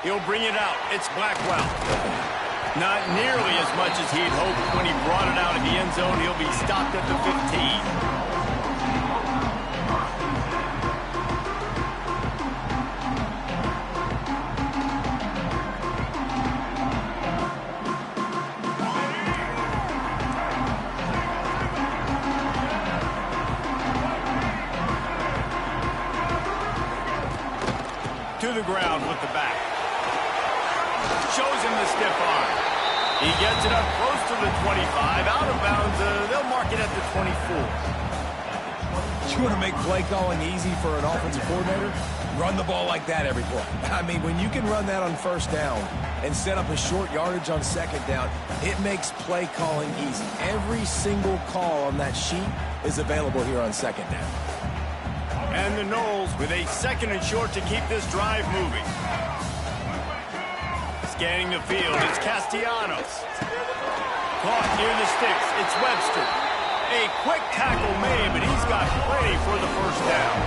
He'll bring it out. It's Blackwell. Not nearly as much as he'd hoped when he brought it out of the end zone. He'll be stopped at the 15. To the ground with the back. Shows him the stiff arm. He gets it up close to the 25. Out of bounds. They'll mark it at the 24. You want to make play calling easy for an offensive coordinator? Run the ball like that every play. I mean, when you can run that on first down and set up a short yardage on second down, it makes play calling easy. Every single call on that sheet is available here on second down. And the Knowles with a second and short to keep this drive moving. Scanning the field, it's Castellanos. Caught near the sticks, it's Webster. A quick tackle made, but he's got plenty for the first down.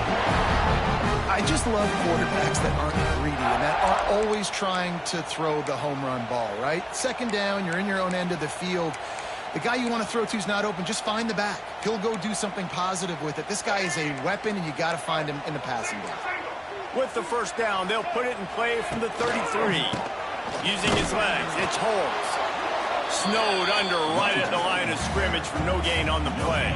I just love quarterbacks that aren't greedy and that are always trying to throw the home run ball, right? Second down, you're in your own end of the field. The guy you want to throw to is not open. Just find the back. He'll go do something positive with it. This guy is a weapon, and you got to find him in the passing game. With the first down, they'll put it in play from the 33. Using his legs, it's Holmes. Snowed under right at the line of scrimmage for no gain on the play.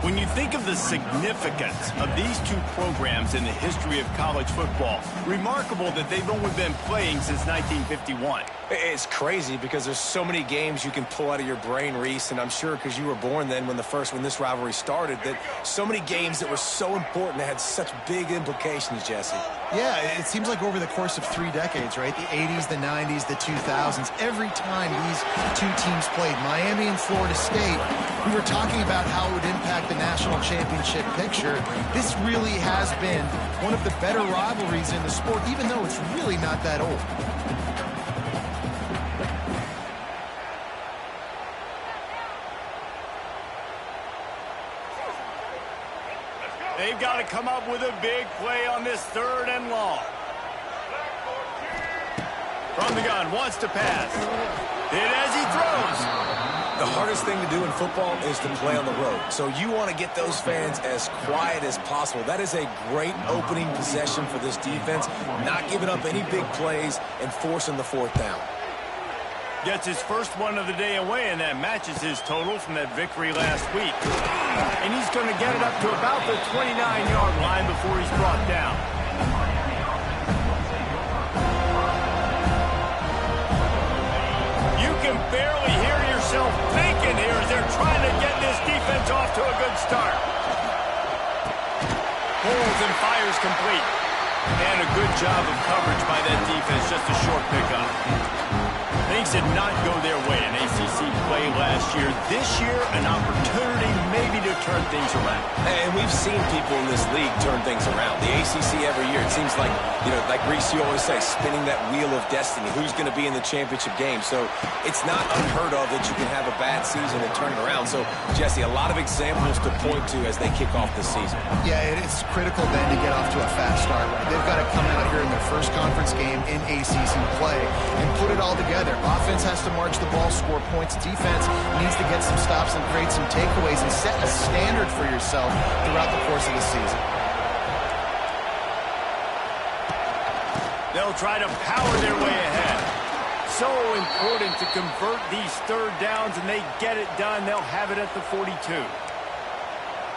When you think of the significance of these two programs in the history of college football, remarkable that they've only been playing since 1951. It's crazy because there's so many games you can pull out of your brain, Reese, and I'm sure because you were born then when this rivalry started, that so many games that were so important that had such big implications, Jesse. Yeah, it seems like over the course of 3 decades, right? The 80s, the 90s, the 2000s, every time these two teams played, Miami and Florida State, we were talking about how it would impact the national championship picture. This really has been one of the better rivalries in the sport, even though it's really not that old. They've got to come up with a big play on this 3rd and long. From the gun, wants to pass. Hit as he throws. The hardest thing to do in football is to play on the road. So you want to get those fans as quiet as possible. That is a great opening possession for this defense. Not giving up any big plays and forcing the 4th down. Gets his first one of the day away, and that matches his total from that victory last week. And he's going to get it up to about the 29-yard line before he's brought down. You can barely hear yourself thinking here as they're trying to get this defense off to a good start. Pulls and fires complete. And a good job of coverage by that defense, just a short pickup. Things did not go their way in ACC play last year. This year, an opportunity maybe to turn things around. And we've seen people in this league turn things around. The ACC every year, it seems like, like Reese, you always say, spinning that wheel of destiny. Who's going to be in the championship game? So it's not unheard of that you can have a bad season and turn it around. So, Jesse, a lot of examples to point to as they kick off the season. Yeah, it's critical then to get off to a fast start. Right? They've got to come out here in their first conference game in ACC play and put it all together. Offense has to march the ball, score points. Defense needs to get some stops and create some takeaways and set a standard for yourself throughout the course of the season. They'll try to power their way ahead. So important to convert these 3rd downs, and they get it done. They'll have it at the 42.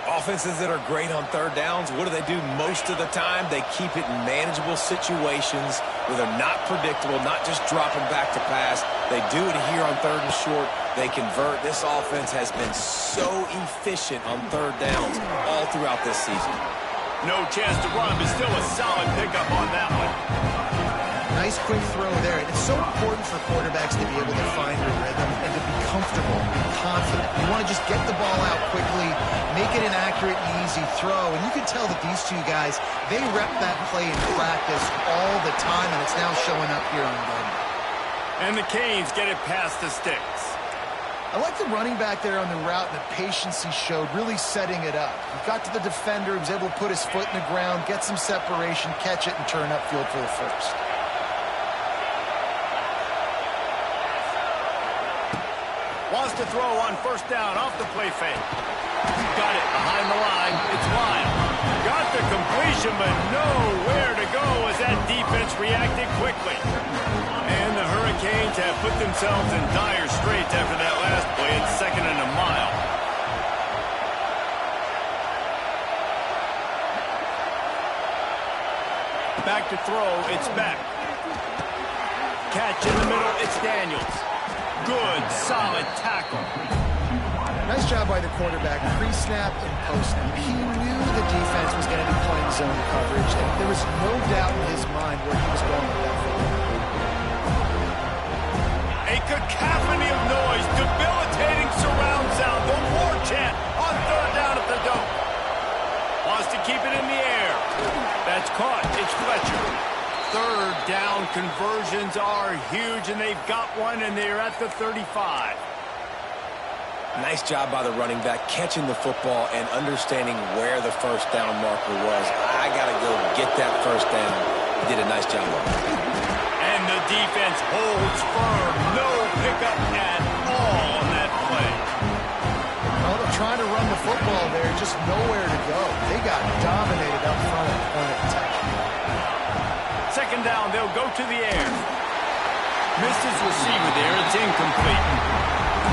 Offenses that are great on 3rd downs, what do? Most of the time, they keep it in manageable situations where they're not predictable, not just dropping back to pass. They do it here on 3rd and short. They convert. This offense has been so efficient on 3rd downs all throughout this season. No chance to run, but still a solid pickup on that one. Nice quick throw there. It's so important for quarterbacks to be able to find their rhythm and to be comfortable and confident. You want to just get the ball out quickly, make it an accurate and easy throw. And you can tell that these two guys, they rep that play in practice all the time, and it's now showing up here on game. And the Canes get it past the sticks. I like the running back there on the route and the patience he showed, really setting it up. He got to the defender, he was able to put his foot in the ground, get some separation, catch it, and turn upfield for the first. to throw on first down off the play fake. Got it behind the line. It's Lyle. Got the completion, but nowhere to go as that defense reacted quickly. And the Hurricanes have put themselves in dire straits after that last play. It's 2nd and a mile. Back to throw, it's Beck. Catch in the middle, it's Daniels. Good, solid tackle. Nice job by the quarterback, pre-snap and post-snap. He knew the defense was going to be playing zone coverage, and there was no doubt in his mind where he was going with that football. A cacophony of noise, debilitating surround sound, the war chant on 3rd down at the Dome. Wants to keep it in the air. That's caught. It's Fletcher. 3rd down conversions are huge, and they've got one, and they're at the 35. Nice job by the running back, catching the football and understanding where the first down marker was. I got to go get that first down. He did a nice job of it. And the defense holds firm. No pickup at all on that play. Well, they're trying to run the football there, just nowhere to go. They got dominated up front at the point of attack. 2nd down, they'll go to the air. Misses receiver there. It's incomplete.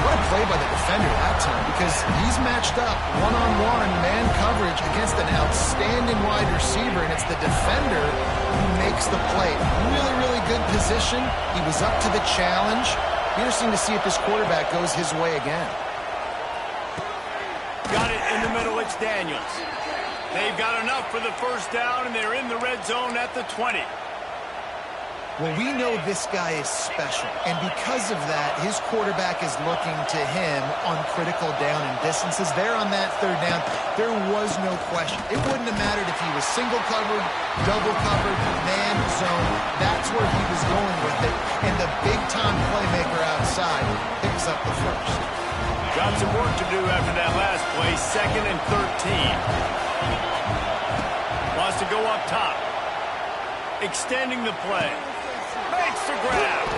What a play by the defender that time, because he's matched up one-on-one man coverage against an outstanding wide receiver, and it's the defender who makes the play. Really, really good position. He was up to the challenge. Interesting to see if this quarterback goes his way again. Got it in the middle. It's Daniels. They've got enough for the first down, and they're in the red zone at the 20. Well, we know this guy is special, and because of that, his quarterback is looking to him on critical down and distances. There on that 3rd down, there was no question. It wouldn't have mattered if he was single covered, double covered, man zone. That's where he was going with it, and the big-time playmaker outside picks up the first. Got some work to do after that last play. 2nd and 13. Wants to go up top. Extending the play. Makes the grab.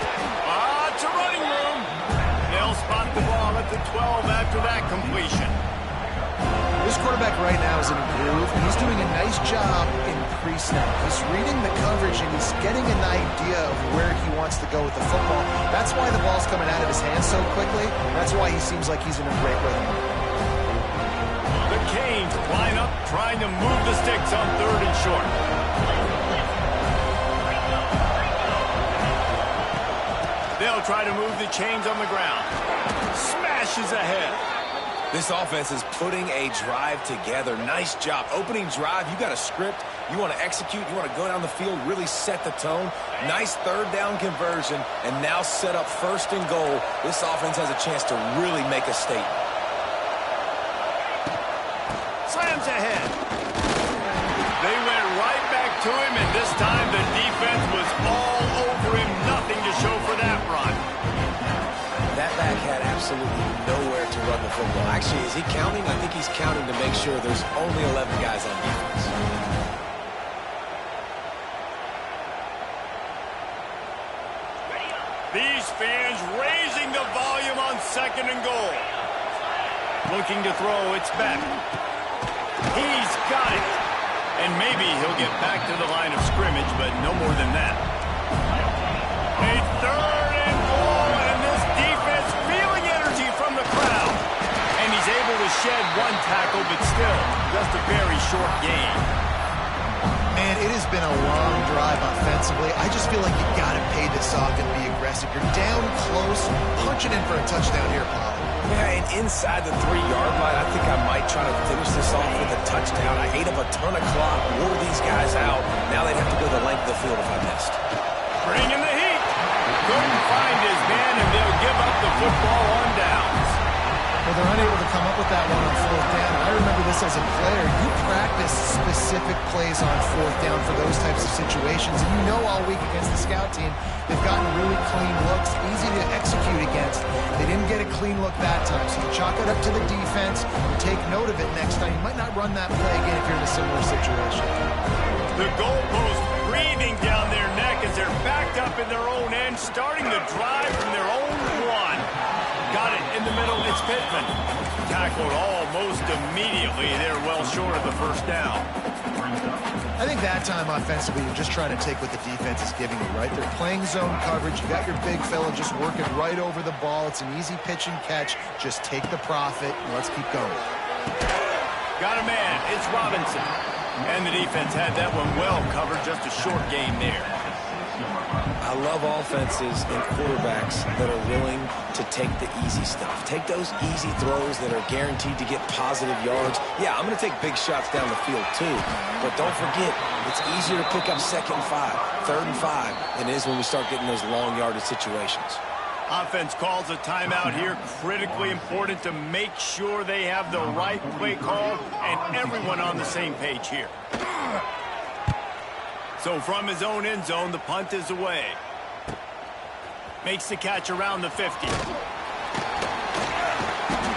It's a running room. They'll spot the ball at the 12 after that completion. This quarterback right now is in a groove, and he's doing a nice job in pre-snap. He's reading the coverage, and he's getting an idea of where he wants to go with the football. That's why the ball's coming out of his hands so quickly. That's why he seems like he's in a great rhythm. The Canes line up, trying to move the sticks on 3rd and short. They'll try to move the chains on the ground. Smashes ahead. This offense is putting a drive together. Nice job. Opening drive, you got a script. You want to execute. You want to go down the field, really set the tone. Nice 3rd down conversion, and now set up 1st and goal. This offense has a chance to really make a statement. Slams ahead. They went right back to him, and this time the defense was all over him. Nothing to show for that run. That back had absolutely nowhere to run the football. Actually, is he counting? I think he's counting to make sure there's only 11 guys on defense. These fans raising the volume on 2nd and goal. Looking to throw, it's Beck. He's got it. And maybe he'll get back to the line of scrimmage, but no more than that. A 3rd and goal, and this defense feeling energy from the crowd. And he's able to shed one tackle, but still just a very short game. Man, it has been a long drive offensively. I just feel like you got to pay this off and be aggressive. You're down close, punching in for a touchdown here, Paul. Yeah, and inside the 3-yard line, I think I might try to finish this off with a touchdown. I ate up a ton of clock, wore these guys out. Now they'd have to go the length of the field if I missed. Bringing the heat. Couldn't find his man, and they'll give up the football on downs. Well, they're unable to come up with that one on 4th down. I remember this as a player. You practice specific plays on 4th down for those types of situations. And you know all week against the scout team, they've gotten really clean looks, easy to execute against. They didn't get a clean look that time. So you chalk it up to the defense. You take note of it next time. You might not run that play again if you're in a similar situation. The goalpost breathing down their neck as they're backed up in their own end, starting the drive from their own 1. Got it in the middle. Pittman. Tackled almost immediately. They're well short of the first down. I think that time offensively, you're just trying to take what the defense is giving you, right? They're playing zone coverage. You got your big fella just working right over the ball. It's an easy pitch and catch. Just take the profit and let's keep going. Got a man. It's Robinson. And the defense had that one well covered. Just a short game there. I love offenses and quarterbacks that are willing to take the easy stuff. Take those easy throws that are guaranteed to get positive yards. Yeah, I'm going to take big shots down the field too. But don't forget, it's easier to pick up 2nd and 5, 3rd and 5 than it is when we start getting those long yardage situations. Offense calls a timeout here. Critically important to make sure they have the right play call and everyone on the same page here. So from his own end zone, the punt is away. Makes the catch around the 50.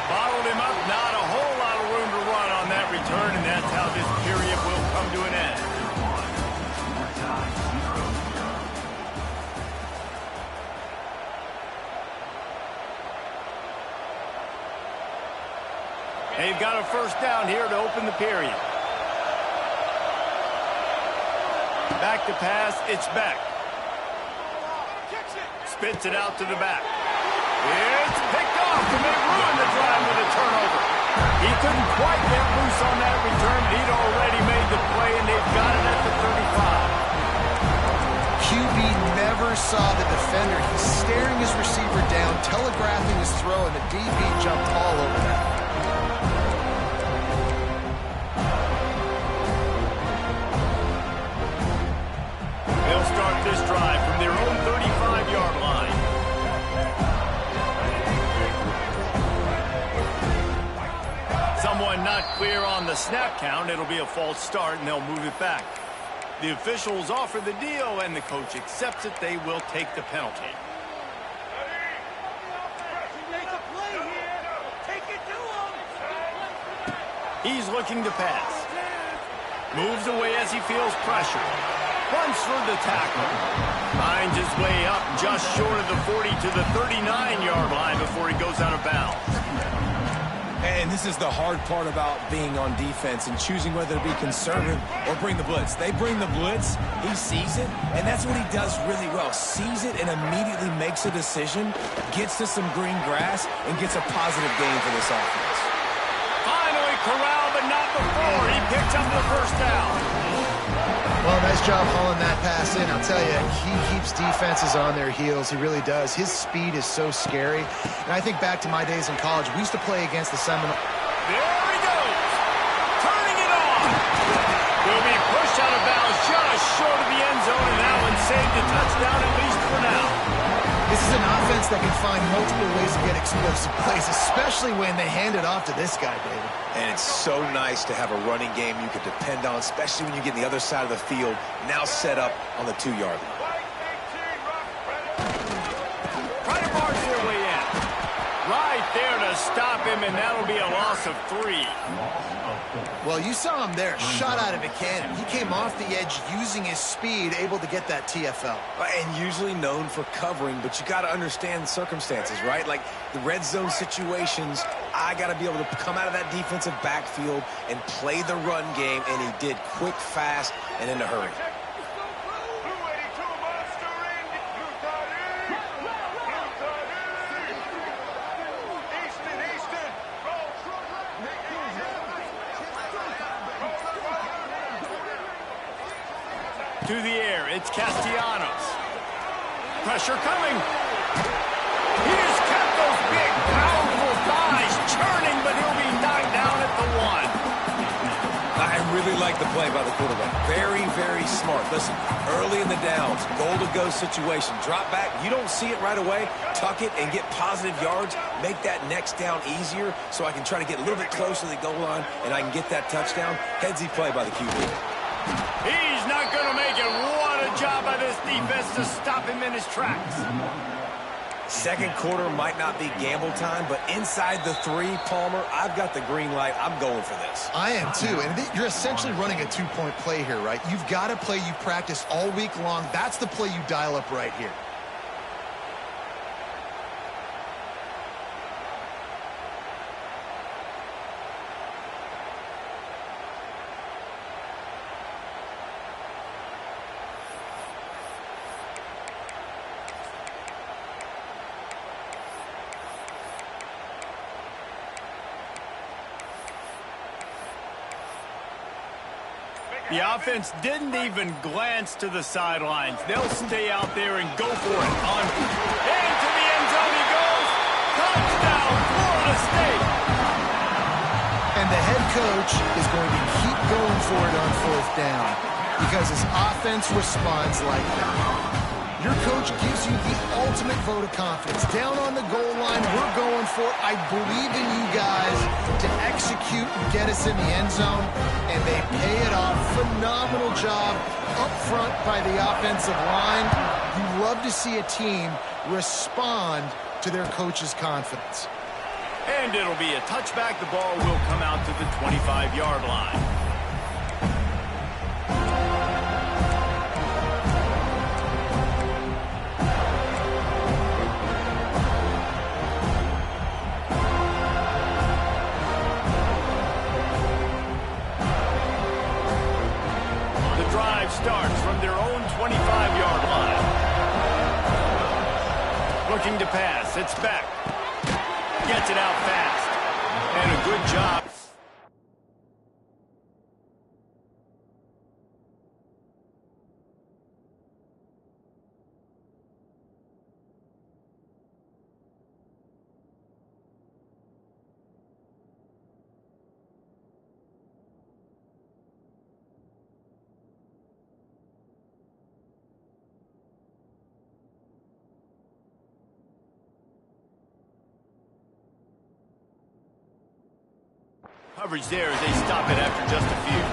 Bottled him up. Not a whole lot of room to run on that return, and that's how this period will come to an end. They've got a first down here to open the period. Back to pass, it's Beck. Spits it out to the back. It's picked off, and they ruined the drive with a turnover. He couldn't quite get loose on that return, but he'd already made the play, and they've got it at the 35. QB never saw the defender. He's staring his receiver down, telegraphing his throw, and the DB jumped all over that. They'll start this drive from their own 35-yard line. Someone not clear on the snap count. It'll be a false start, and they'll move it back. The officials offer the deal, and the coach accepts it. They will take the penalty. He's looking to pass. Moves away as he feels pressure. Runs for the tackle. Finds his way up just short of the 40 to the 39-yard line before he goes out of bounds. And this is the hard part about being on defense and choosing whether to be conservative or bring the blitz. They bring the blitz, he sees it, and that's what he does really well. Sees it and immediately makes a decision, gets to some green grass, and gets a positive gain for this offense. Finally corralled, but not before. He picks up the first down. Well, nice job hauling that pass in. I'll tell you, he keeps defenses on their heels. He really does. His speed is so scary. And I think back to my days in college. We used to play against the Seminole. There he goes. Turning it on. Will be pushed out of bounds just short of the end zone, and that one saved a touchdown at least for now. This is an offense that can find multiple ways to get explosive plays, especially when they hand it off to this guy, David. And it's so nice to have a running game you can depend on, especially when you get on the other side of the field, now set up on the 2-yard line. Try to barge their way in. Right there to stop him, and that'll be a loss of 3. Well, you saw him there, shot out of a cannon. He came off the edge using his speed, able to get that TFL. And usually known for covering, but you got to understand the circumstances, right? Like the red zone situations, I got to be able to come out of that defensive backfield and play the run game, and he did quick, fast, and in a hurry. To the air, it's Castellanos. Pressure coming. He has kept those big, powerful thighs churning, but he'll be knocked down at the 1. I really like the play by the quarterback. Very, very smart. Listen, early in the downs, goal-to-go situation. Drop back. You don't see it right away. Tuck it and get positive yards. Make that next down easier so I can try to get a little bit closer to the goal line and I can get that touchdown. Headsy play by the QB. He's not going to make it. What a job by this defense to stop him in his tracks. Second quarter might not be gamble time, but inside the 3, Palmer, I've got the green light. I'm going for this. I am too, and you're essentially running a 2-point play here, right? You've got a play you practice all week long. That's the play you dial up right here. The offense didn't even glance to the sidelines. They'll stay out there and go for it. Into the end zone he goes. Touchdown, Florida State. And the head coach is going to keep going for it on 4th down because his offense responds like that. Your coach gives you the ultimate vote of confidence. Down on the goal line, we're going for it. I believe in you guys to execute and get us in the end zone, and they pay it off. Phenomenal job up front by the offensive line. You love to see a team respond to their coach's confidence. And it'll be a touchback. The ball will come out to the 25-yard line. Starts from their own 25-yard line. Looking to pass. It's back. Gets it out fast. And a good job. Coverage there as they stop it after just a few.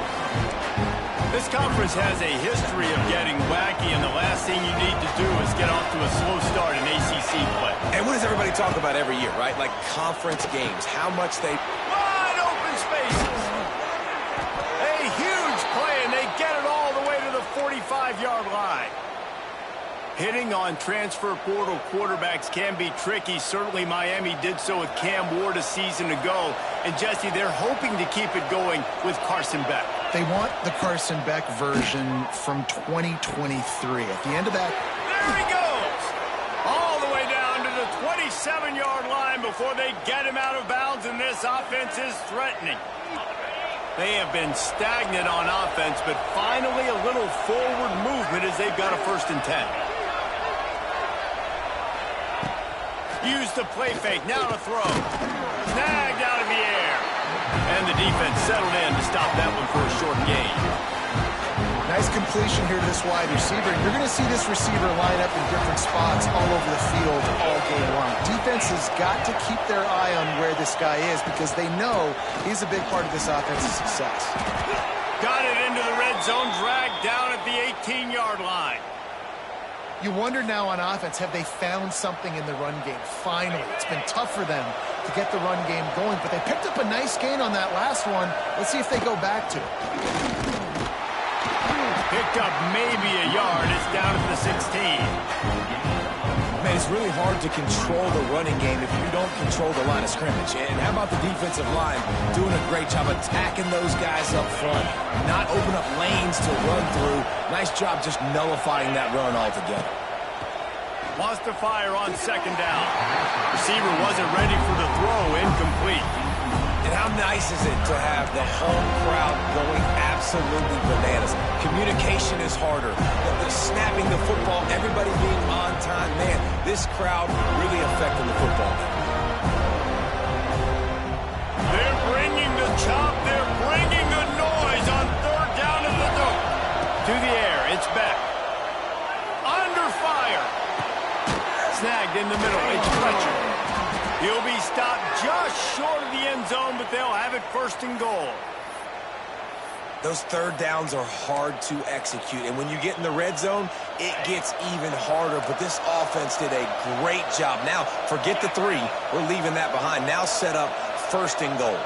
This conference has a history of getting wacky, and the last thing you need to do is get off to a slow start in ACC play. And what does everybody talk about every year, right? Like conference games, how much they... Wide open spaces. A huge play, and they get it all the way to the 45-yard line. Hitting on transfer portal quarterbacks can be tricky. Certainly Miami did so with Cam Ward a season ago. And Jesse, they're hoping to keep it going with Carson Beck. They want the Carson Beck version from 2023. At the end of that... There he goes! All the way down to the 27-yard line before they get him out of bounds, and this offense is threatening. They have been stagnant on offense, but finally a little forward movement as they've got a 1st and 10. Use the play fake, now to throw. Snagged out of the air. And the defense settled in to stop that one for a short gain. Nice completion here to this wide receiver. And you're going to see this receiver line up in different spots all over the field all game long. Defense has got to keep their eye on where this guy is because they know he's a big part of this offense's success. Got it into the red zone, dragged down at the 18-yard line. You wonder now on offense, have they found something in the run game? Finally, it's been tough for them to get the run game going, but they picked up a nice gain on that last one. Let's see if they go back to it. Picked up maybe a yard. It's down at the 16. Man, it's really hard to control the running game if you don't control the line of scrimmage. And how about the defensive line doing a great job attacking those guys up front, not open up lanes to run through. Nice job just nullifying that run altogether. Wants to fire on 2nd down. Receiver wasn't ready for the throw, incomplete. And how nice is it to have the home crowd going absolutely bananas? Communication is harder. The snapping the football, everybody being on time. Man, this crowd really affecting the football game. They're bringing the chop. They're bringing the noise on 3rd down in the dome. To the air. It's back. Under fire. Snagged in the middle. It's Fletcher. He'll be stopped just short of the end zone, but they'll have it 1st and goal. Those 3rd downs are hard to execute, and when you get in the red zone, it gets even harder, but this offense did a great job. Now, forget the 3. We're leaving that behind. Now set up 1st and goal.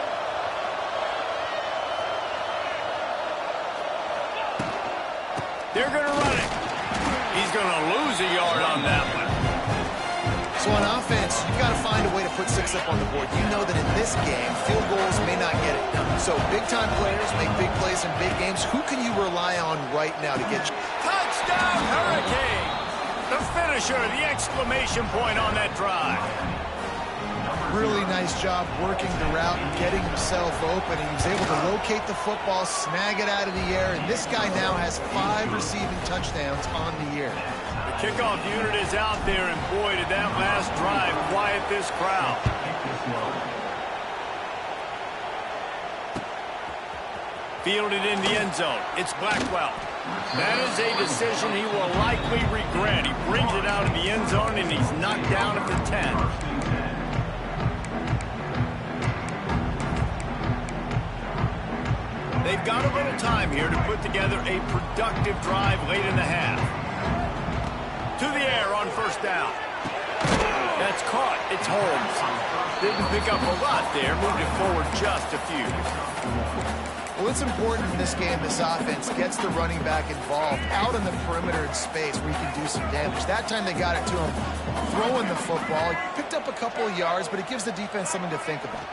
They're going to run it. He's going to lose a yard on that one. So on offense, you've got to find a way to put 6 up on the board. You know that in this game, field goals may not get it done. So big-time players make big plays in big games. Who can you rely on right now to get you? Touchdown, Hurricane! The finisher, the exclamation point on that drive. Really nice job working the route and getting himself open. He was able to locate the football, snag it out of the air, and this guy now has 5 receiving touchdowns on the year. The kickoff unit is out there, and boy, did that last drive quiet this crowd. Fielded in the end zone. It's Blackwell. That is a decision he will likely regret. He brings it out of the end zone, and he's knocked down at the 10. They've got a little time here to put together a productive drive late in the half. To the air on first down. That's caught. It's Holmes. Didn't pick up a lot there. Moved it forward just a few. Well, it's important in this game this offense gets the running back involved out on the perimeter in space where he can do some damage. That time they got it to him throwing the football. He picked up a couple of yards, but it gives the defense something to think about.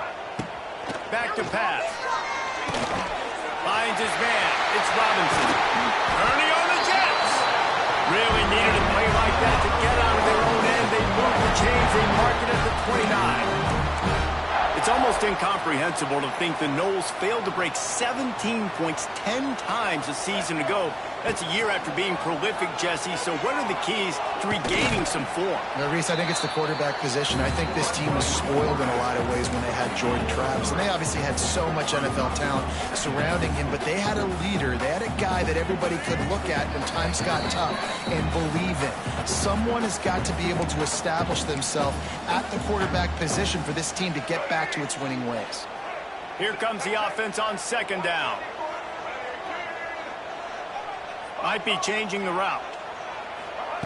Back to pass. Finds his man. It's Robinson. Ernie on the Jets. Really needed a play like that to get out of their own end. They move the chains. They mark it at the 29. It's almost incomprehensible to think the Noles failed to break 17 points 10 times a season ago. That's a year after being prolific, Jesse. So what are the keys to regaining some form? No, Reese, I think it's the quarterback position. I think this team was spoiled in a lot of ways when they had Jordan Travis. And they obviously had so much NFL talent surrounding him, but they had a leader. They had a guy that everybody could look at when times got tough and believe in. Someone has got to be able to establish themselves at the quarterback position for this team to get back to its winning ways. Here comes the offense on second down. Might be changing the route.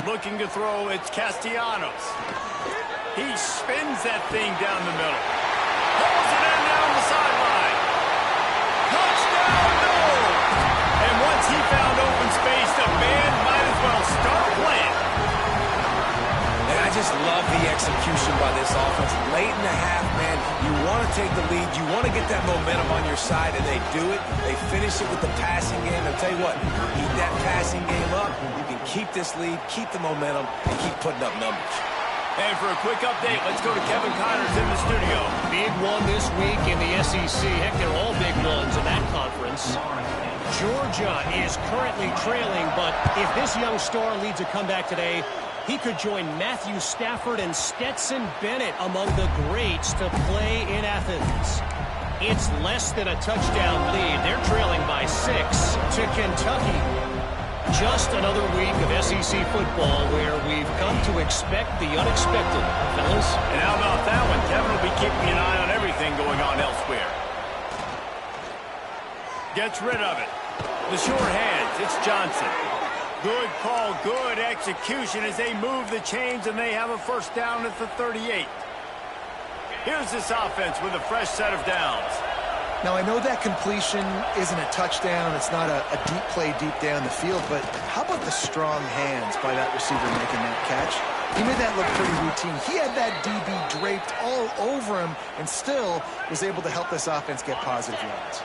Looking to throw, it's Castellanos. He spins that thing down the middle. Pulls it in down the sideline. Touchdown, Noles! And once he found open space, the band might as well start playing. And I just love the execution by this offense. Late in the half, man, you want to take the lead. You want to get that momentum on your side, and they do it. They finish it with the passing game. I'll tell you what, keep that passing game up. You can keep this lead, keep the momentum, and keep putting up numbers. And for a quick update, let's go to Kevin Connors in the studio. Big one this week in the SEC. Heck, they're all big ones in that conference. Georgia is currently trailing, but if this young star leads a comeback today, he could join Matthew Stafford and Stetson Bennett among the greats to play in Athens. It's less than a touchdown lead. They're trailing by 6 to Kentucky. Just another week of SEC football where we've come to expect the unexpected, fellas. And how about that one? Kevin will be keeping an eye on everything going on elsewhere. Gets rid of it. The short hands. It's Johnson. Good call, good execution as they move the chains, and they have a first down at the 38. Here's this offense with a fresh set of downs. Now, I know that completion isn't a touchdown. It's not a deep play deep down the field, but how about the strong hands by that receiver making that catch? He made that look pretty routine. He had that DB draped all over him and still was able to help this offense get positive yards.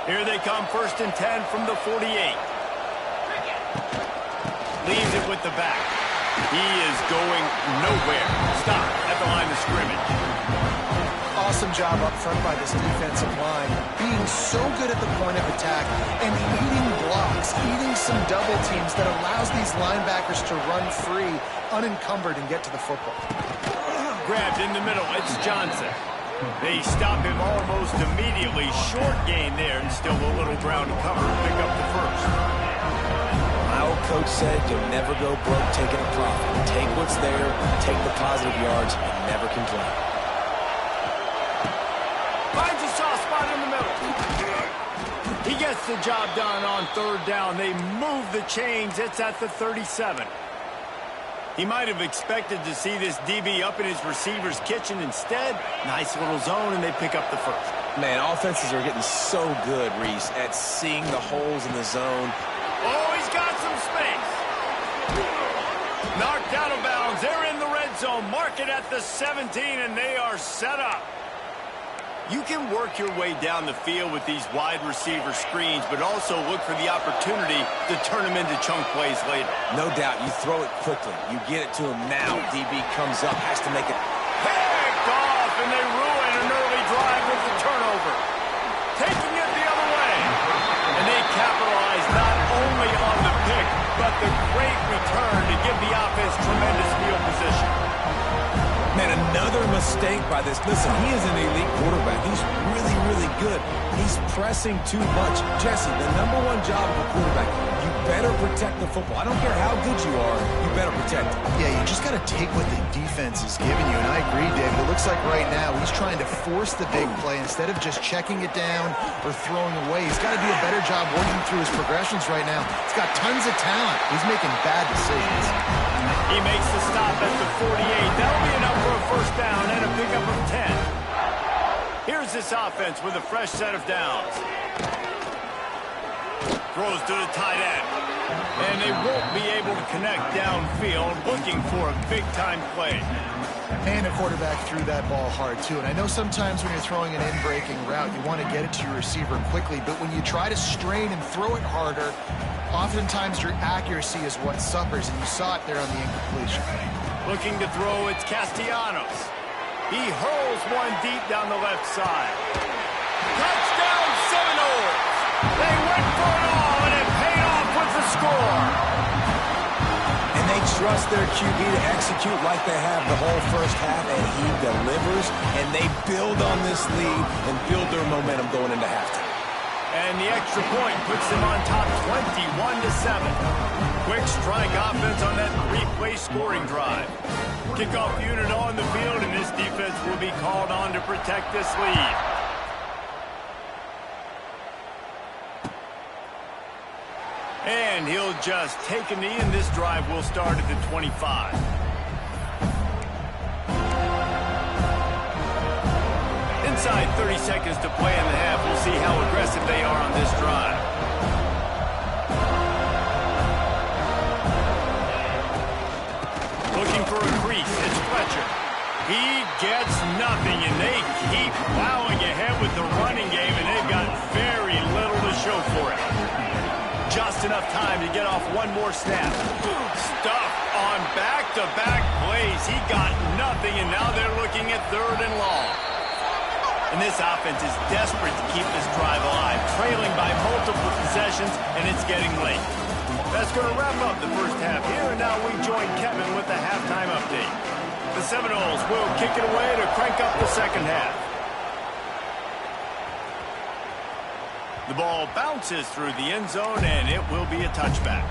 Here they come, 1st and 10 from the 48. Leaves it with the back. He is going nowhere. Stop at the line of scrimmage. Awesome job up front by this defensive line, being so good at the point of attack and eating blocks, eating some double teams that allows these linebackers to run free, unencumbered, and get to the football. Grabbed in the middle, it's Johnson. They stop him almost immediately. Short gain there, and still a little ground to cover to pick up the first. My old coach said you'll never go broke taking a profit. Take what's there, take the positive yards, and never complain. Finds a soft spot in the middle. He gets the job done on 3rd down. They move the chains. It's at the 37. He might have expected to see this DB up in his receiver's kitchen. Instead, nice little zone, and they pick up the first. Man, offenses are getting so good, Reese, at seeing the holes in the zone. Oh, he's got some space. Knocked out of bounds. They're in the red zone. Mark it at the 17, and they are set up. You can work your way down the field with these wide receiver screens, but also look for the opportunity to turn them into chunk plays later. No doubt, you throw it quickly. You get it to him now. DB comes up, has to make it. Picked off, and but the great return to give the offense tremendous field position. Man, another mistake by this. Listen, he is an elite quarterback. He's really, really good. He's pressing too much. Jesse, the number one job of a quarterback, you better protect the football. I don't care how good you are, you better protect it. Yeah, you just got to take what the defense is giving you, and I agree, David. It looks like right now he's trying to force the big play instead of just checking it down or throwing away. He's got to do a better job working through his progressions right now. He's got tons of talent. He's making bad decisions. He makes the stop at the 48. That'll be enough for a first down and a pickup of 10. Here's this offense with a fresh set of downs. Throws to the tight end. And they won't be able to connect downfield, looking for a big-time play. And a quarterback threw that ball hard, too. And I know sometimes when you're throwing an in-breaking route, you want to get it to your receiver quickly. But when you try to strain and throw it harder, oftentimes your accuracy is what suffers. And you saw it there on the incompletion. Looking to throw, it's Castellanos. He hurls one deep down the left side. Touchdown Seminoles! They went for it all, and it paid off with the score. And they trust their QB to execute like they have the whole first half, and he delivers, and they build on this lead and build their momentum going into halftime. And the extra point puts them on top 21-7. Quick strike offense on that three-play scoring drive. Kickoff unit on the field, and this defense will be called on to protect this lead. And he'll just take a knee, and this drive will start at the 25. Inside 30 seconds to play in the half. We'll see how aggressive they are on this drive. Looking for a crease. It's Fletcher. He gets nothing, and they keep plowing ahead with the running game, and they've got very little to show for it. Just enough time to get off one more snap. Stuff on back-to-back plays. He got nothing, and now they're looking at 3rd and long. And this offense is desperate to keep this drive alive, trailing by multiple possessions, and it's getting late. That's going to wrap up the first half here, and now we join Kevin with the halftime update. The Seminoles will kick it away to crank up the second half. The ball bounces through the end zone, and it will be a touchback.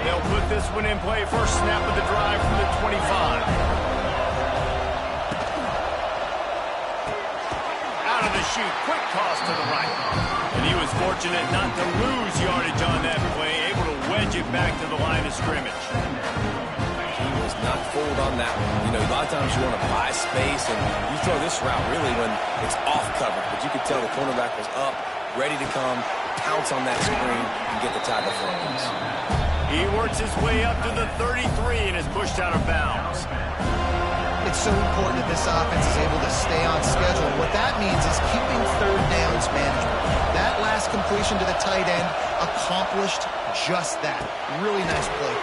They'll put this one in play. First snap of the drive from the 25. Out of the chute, quick toss to the right. And he was fortunate not to lose yardage on that play, able to wedge it back to the line of scrimmage. He was not fooled on that one. You know, a lot of times you want to buy space, and you throw this route really when it's off coverage. But you could tell the cornerback was up, ready to come, pounce on that screen, and get the tackle for him. He works his way up to the 33 and is pushed out of bounds. It's so important that this offense is able to stay on schedule. And what that means is keeping 3rd downs manageable. That last completion to the tight end accomplished just that. Really nice play.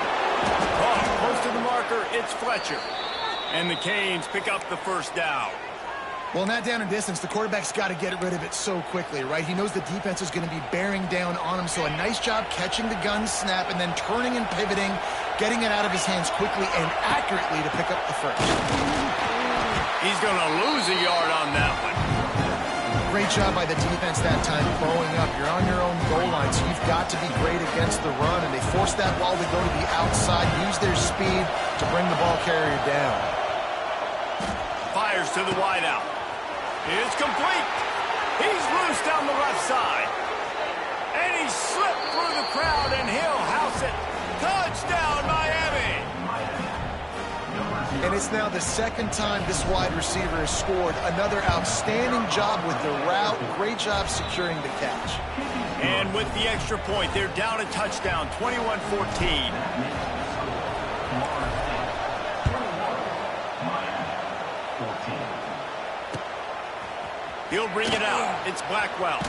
Oh, close to the marker, it's Fletcher. And the Canes pick up the first down. Well, in that down and distance, the quarterback's got to get rid of it so quickly, right? He knows the defense is going to be bearing down on him, so a nice job catching the gun snap and then turning and pivoting, getting it out of his hands quickly and accurately to pick up the first. He's going to lose a yard on that one. Great job by the defense that time, bowing up. You're on your own goal line, so you've got to be great against the run, and they forced that ball to go to the outside, use their speed to bring the ball carrier down. Fires to the wideout. It's complete. He's loose down the left side. And he slipped through the crowd, and he'll house it. Touchdown, Miami! And it's now the second time this wide receiver has scored. Another outstanding job with the route. Great job securing the catch. And with the extra point, they're down a touchdown, 21-14. He'll bring it out. It's Blackwell.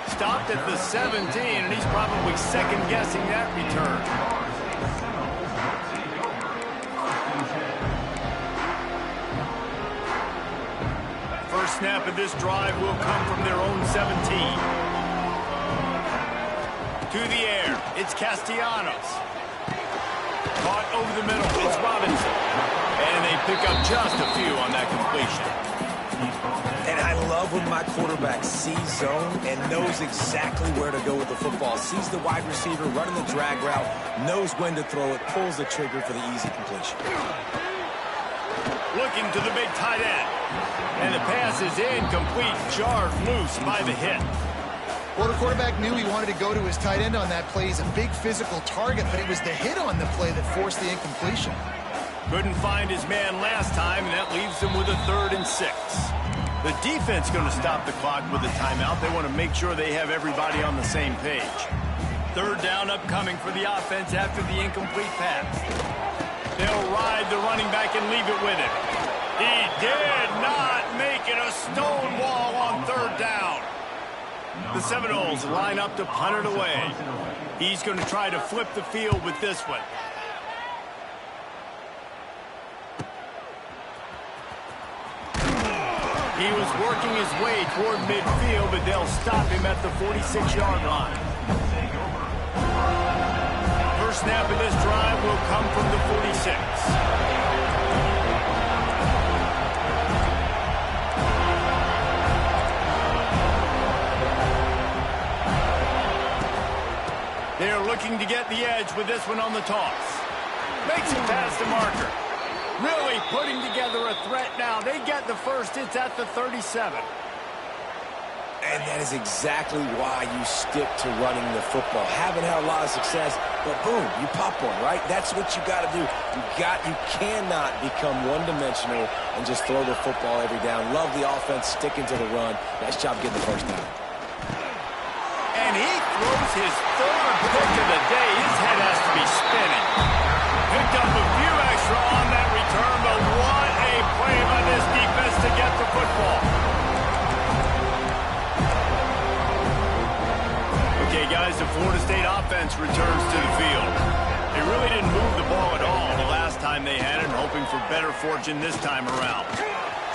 Stopped at the 17, and he's probably second-guessing that return. First snap of this drive will come from their own 17. To the air, it's Castellanos. Caught over the middle, it's Robinson. And they pick up just a few on that completion. And I love when my quarterback sees zone and knows exactly where to go with the football. Sees the wide receiver running the drag route, knows when to throw it, pulls the trigger for the easy completion. Looking to the big tight end. And the pass is incomplete, jarred loose by the hit. Well, the quarterback knew he wanted to go to his tight end on that play. He's a big physical target, but it was the hit on the play that forced the incompletion. Couldn't find his man last time, and that leaves him with a 3rd and 6. The defense going to stop the clock with a timeout. They want to make sure they have everybody on the same page. 3rd down upcoming for the offense after the incomplete pass. They'll ride the running back and leave it with him. He did not make it a stone wall on 3rd down. The Seminoles line up to punt it away. He's going to try to flip the field with this one. He was working his way toward midfield, but they'll stop him at the 46-yard line. First snap of this drive will come from the 46. They're looking to get the edge with this one on the toss. Makes it past the marker. Really putting together a threat now. They get the first. It's at the 37. And that is exactly why you stick to running the football. Haven't had a lot of success, but boom, you pop one, right? That's what you got to do. You cannot become one-dimensional and just throw the football every down. Love the offense sticking to the run. Nice job getting the first down. And he throws his 3rd pick of the day. His head has to be spinning. Picked up a few extra on that return, but what a play by this defense to get the football. Okay, guys, the Florida State offense returns to the field. They really didn't move the ball at all the last time they had it, hoping for better fortune this time around.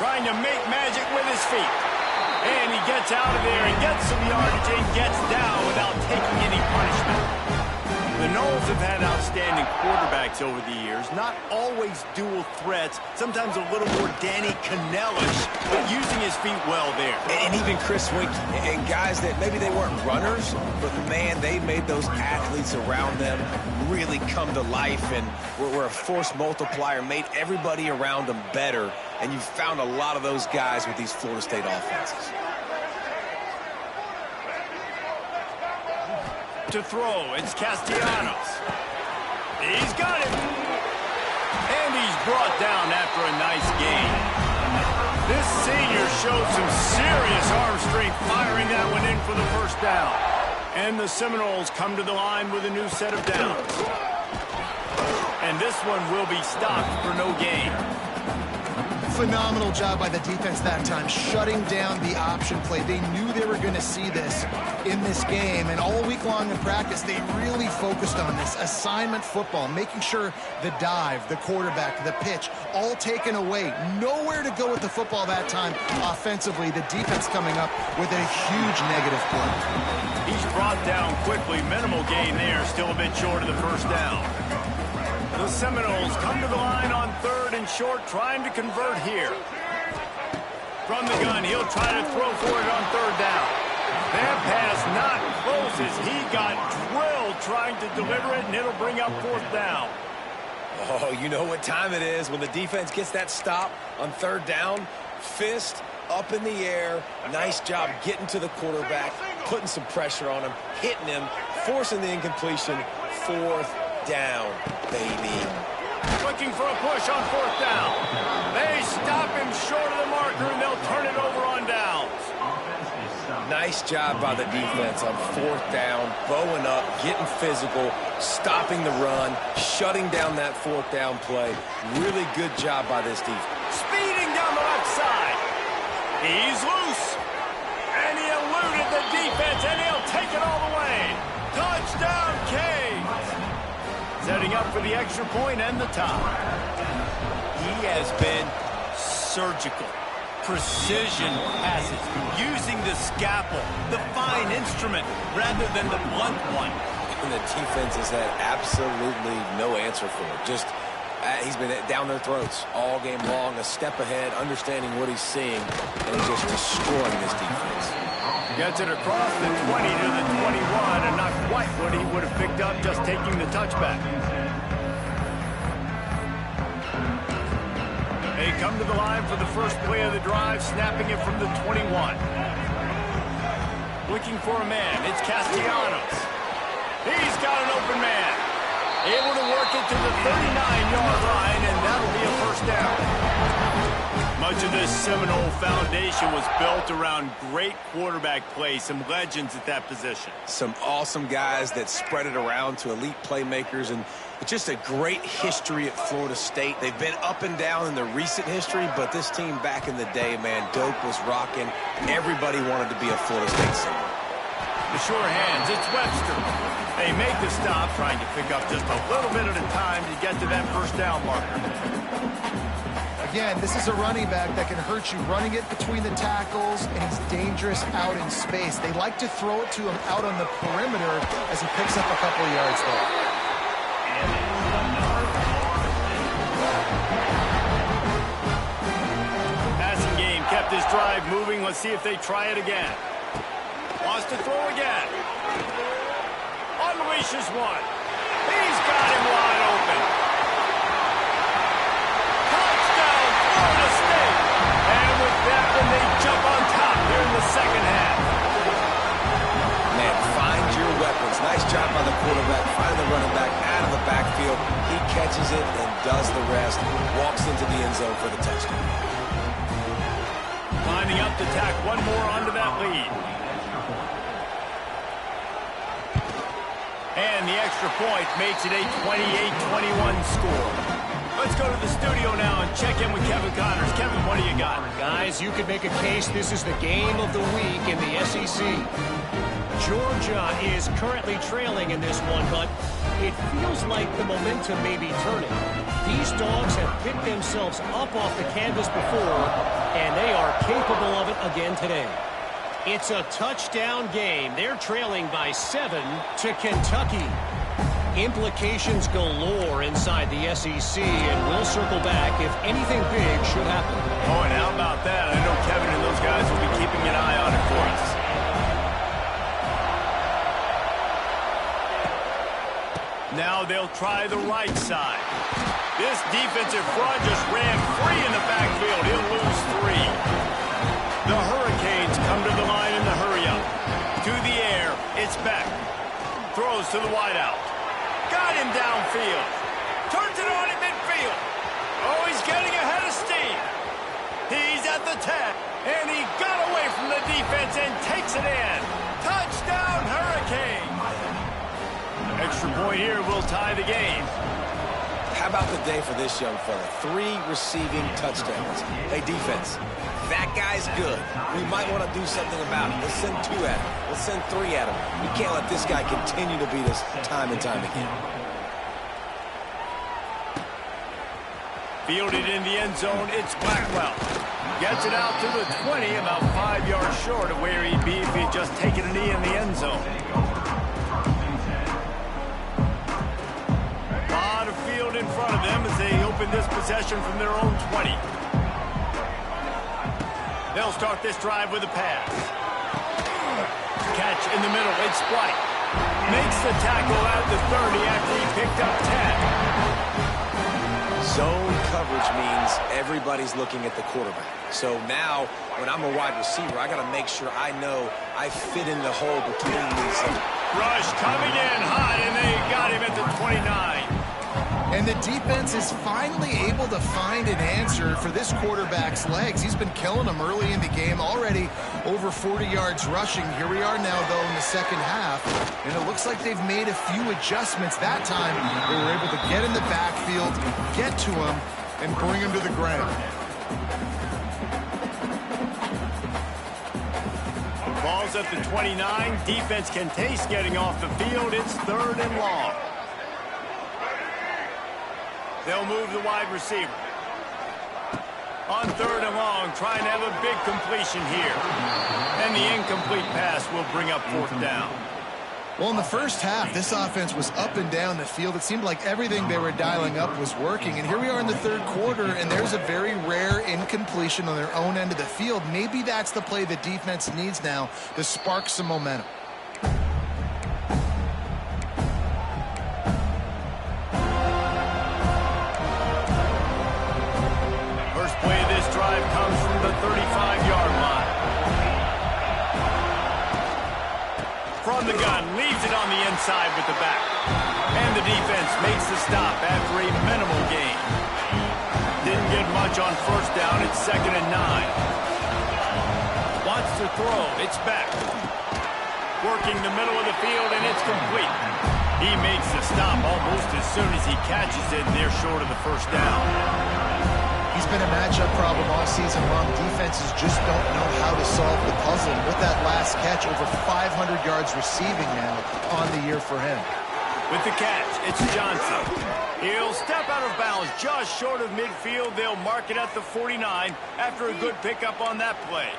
Trying to make magic with his feet. And he gets out of there and gets some yardage and gets down without taking any punishment. The Noles have had outstanding quarterbacks over the years, not always dual threats, sometimes a little more Danny Cannellish, but using his feet well there. And even Chris Wink, and guys that maybe they weren't runners, but man, they made those athletes around them really come to life and were a force multiplier, made everybody around them better, and you found a lot of those guys with these Florida State offenses. To throw, it's Castellanos. He's got it. And he's brought down after a nice gain. This senior showed some serious arm strength firing that one in for the first down. And the Seminoles come to the line with a new set of downs. And this one will be stopped for no gain. Phenomenal job by the defense that time, shutting down the option play. They knew they were going to see this in this game, and all week long in practice, they really focused on this assignment football, making sure the dive, the quarterback, the pitch, all taken away. Nowhere to go with the football that time offensively. The defense coming up with a huge negative play. He's brought down quickly. Minimal gain there, still a bit short of the first down. The Seminoles come to the line on 3rd and short, trying to convert here. From the gun, he'll try to throw for it on 3rd down. That pass not close as he got drilled trying to deliver it, and it'll bring up 4th down. Oh, you know what time it is when the defense gets that stop on 3rd down. Fist up in the air. Nice job getting to the quarterback, putting some pressure on him, hitting him, forcing the incompletion. 4th down, baby. Looking for a push on 4th down. They stop him short of the marker, and they'll turn it over on downs. Nice job by the defense on 4th down, bowing up, getting physical, stopping the run, shutting down that 4th down play. Really good job by this defense. Speeding down the left side. He's loose. And he eluded the defense, and he'll take it all the way. Touchdown, Canes. Setting up for the extra point and the tie. He has been surgical. precision passes, using the scalpel, the fine instrument, rather than the blunt one. And the defense has had absolutely no answer for it. Just, he's been down their throats all game long, a step ahead, understanding what he's seeing, and just destroying this defense. Gets it across the 20 to the 21, and not quite what he would have picked up just taking the touchback. They come to the line for the first play of the drive, snapping it from the 21. Looking for a man, it's Castellanos. He's got an open man. Able to work it to the 39-yard line, and that'll be a first down. Much of this Seminole foundation was built around great quarterback play, some legends at that position. Some awesome guys that spread it around to elite playmakers, and it's just a great history at Florida State. They've been up and down in the recent history, but this team back in the day, man, dope was rocking. Everybody wanted to be a Florida State Seminole. The sure hands, it's Webster. They make the stop, trying to pick up just a little bit at a time to get to that first down marker. Again, this is a running back that can hurt you running it between the tackles, and he's dangerous out in space. They like to throw it to him out on the perimeter as he picks up a couple of yards there. Passing game kept this drive moving. Let's see if they try it again. Wants to throw again. Unleashes one. He's got him wide open. Touchdown, Florida State. And with that one, they jump on top here in the second half. Man, find your weapons. Nice job by the quarterback. Find the running back out of the backfield. He catches it and does the rest. Walks into the end zone for the touchdown. Lining up to tack one more onto that lead. And the extra point makes it a 28-21 score. Let's go to the studio now and check in with Kevin Connors. Kevin, what do you got? Guys, you could make a case this is the game of the week in the SEC. Georgia is currently trailing in this one, but it feels like the momentum may be turning. These dogs have picked themselves up off the canvas before, and they are capable of it again today. It's a touchdown game. They're trailing by 7 to Kentucky. Implications galore inside the SEC, and we'll circle back if anything big should happen. Oh, and how about that? I know Kevin and those guys will be keeping an eye on it for us. Now they'll try the right side. This defensive front just ran free in the backfield. He'll lose 3. The Hurricanes come to the line in the hurry-up. To the air, it's Beck. Throws to the wideout. Got him downfield. Turns it on in midfield. Oh, he's getting ahead of steam. He's at the 10. And he got away from the defense and takes it in. Touchdown, Hurricanes. Extra point here will tie the game. How about the day for this young fella? 3 receiving touchdowns. Hey, defense, that guy's good. We might want to do something about it. Let's send 2 at him. Let's send 3 at him. We can't let this guy continue to beat us time and time again. Fielded in the end zone, it's Blackwell. Gets it out to the 20, about 5 yards short of where he'd be if he'd just taken a knee in the end zone. In front of them as they open this possession from their own 20. They'll start this drive with a pass. Catch in the middle, it's Splight. Makes the tackle at the 30 after he picked up 10. Zone coverage means everybody's looking at the quarterback. So now, when I'm a wide receiver, I got to make sure I know I fit in the hole between these. Rush coming in hot, and they got him at the 29. And the defense is finally able to find an answer for this quarterback's legs. He's been killing them early in the game, already over 40 yards rushing. Here we are now, though, in the second half, and it looks like they've made a few adjustments. That time, they were able to get in the backfield, get to him, and bring him to the ground. Ball's at the 29. Defense can taste getting off the field. It's 3rd and long. They'll move the wide receiver. On 3rd and long, trying to have a big completion here. And the incomplete pass will bring up 4th down. Well, in the first half, this offense was up and down the field. It seemed like everything they were dialing up was working. And here we are in the 3rd quarter, and there's a very rare incompletion on their own end of the field. Maybe that's the play the defense needs now to spark some momentum. First play of this drive comes from the 35-yard line. From the gun, leaves it on the inside with the back. And the defense makes the stop after a minimal gain. Didn't get much on 1st down. It's 2nd and 9. Wants to throw. It's back. Working the middle of the field, and it's complete. He makes the stop almost as soon as he catches it, and they're short of the 1st down. He's been a matchup problem all season long. Defenses just don't know how to solve the puzzle. And with that last catch, over 500 yards receiving now on the year for him. With the catch, it's Johnson. He'll step out of bounds just short of midfield. They'll mark it at the 49 after a good pickup on that play.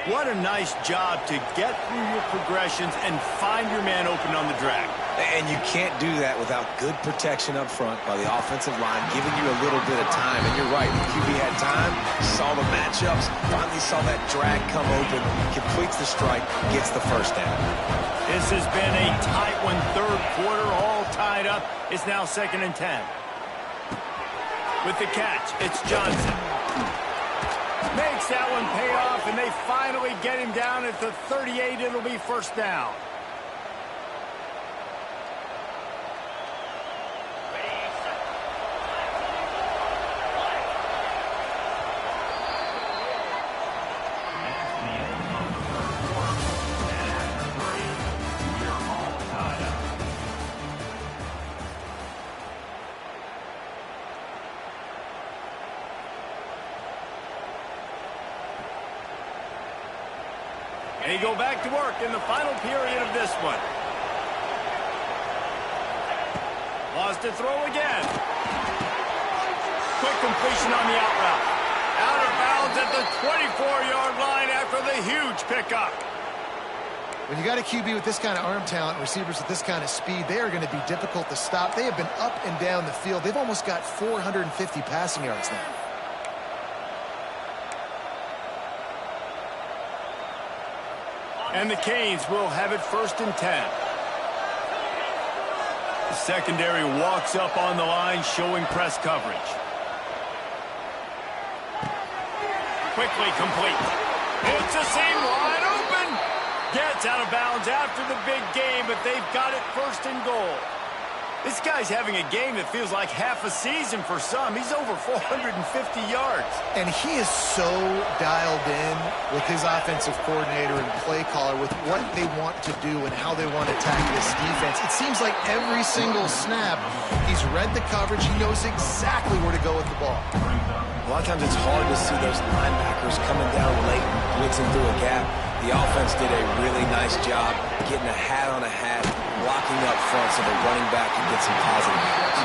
What a nice job to get through your progressions and find your man open on the drag. And you can't do that without good protection up front by the offensive line, giving you a little bit of time. And you're right, the QB had time, saw the matchups, finally saw that drag come open, completes the strike, gets the 1st down. This has been a tight one, 3rd quarter, all tied up. It's now 2nd and 10. With the catch, it's Johnson. Makes that one pay off, and they finally get him down at the 38. It'll be 1st down. They go back to work in the final period of this one. Wants to throw again. Quick completion on the out route. Out of bounds at the 24-yard line after the huge pickup. When you got a QB with this kind of arm talent, receivers with this kind of speed, they are going to be difficult to stop. They have been up and down the field. They've almost got 450 passing yards now. And the Canes will have it 1st and 10. The secondary walks up on the line, showing press coverage. Quickly complete. It's a seam wide open. Gets out of bounds after the big game, but they've got it 1st and goal. This guy's having a game that feels like half a season for some. He's over 450 yards. And he is so dialed in with his offensive coordinator and play caller with what they want to do and how they want to attack this defense. It seems like every single snap, he's read the coverage. He knows exactly where to go with the ball. A lot of times it's hard to see those linebackers coming down late, blitzing through a gap. The offense did a really nice job getting a hat on a hat, blocking up front so the running back can get some positive yards.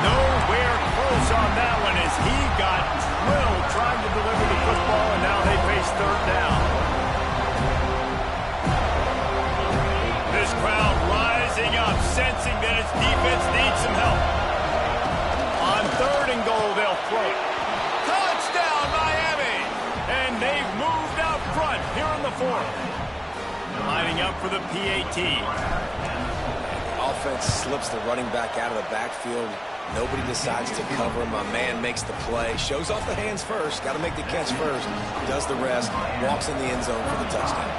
Nowhere close on that one as he got drilled trying to deliver the football, and now they face 3rd down. This crowd rising up, sensing that its defense needs some help. On 3rd and goal, they'll throw it. Touchdown, Miami! And they've moved out front here in the 4th. Lining up for the PAT. Offense slips the running back out of the backfield. Nobody decides to cover him. My man makes the play. Shows off the hands first. Got to make the catch first. Does the rest. Walks in the end zone for the touchdown.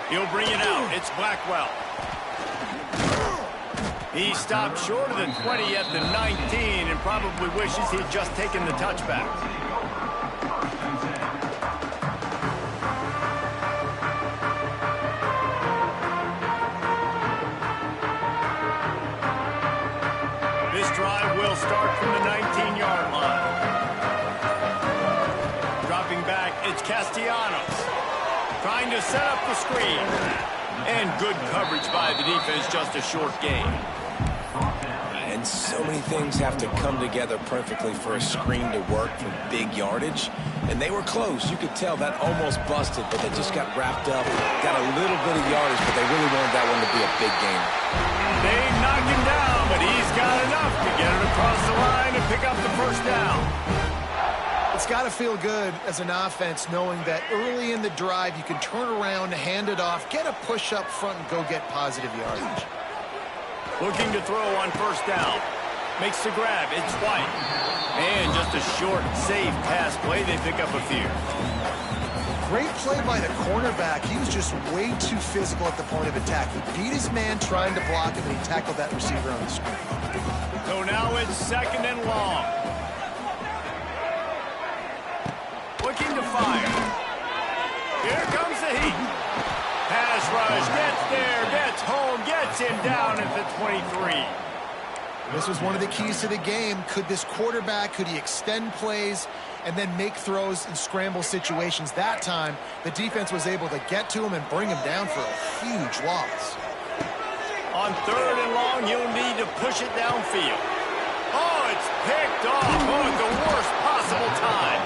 He'll bring it out. It's Blackwell. He stopped short of the 20 at the 19 and probably wishes he'd just taken the touchback. This drive will start from the 19-yard line. Dropping back, it's Castellanos. Trying to set up the screen. And good coverage by the defense, just a short gain. And so many things have to come together perfectly for a screen to work for big yardage. And they were close. You could tell that almost busted, but they just got wrapped up, got a little bit of yardage, but they really wanted that one to be a big game. They knock him down, but he's got enough to get it across the line and pick up the first down. It's got to feel good as an offense knowing that early in the drive you can turn around, hand it off, get a push up front, and go get positive yardage. Looking to throw on first down. Makes the grab. It's White. And just a short, safe pass play. They pick up a few. Great play by the cornerback. He was just way too physical at the point of attack. He beat his man trying to block him, and he tackled that receiver on the screen. So now it's 2nd and long. Looking to fire. Here comes the heat. Pass rush, gets there, gets home, gets him down at the 23. This was one of the keys to the game. Could this quarterback, could he extend plays and then make throws in scramble situations? That time, the defense was able to get to him and bring him down for a huge loss. On 3rd and long, you'll need to push it downfield. Oh, it's picked off. Oh, at the worst possible time.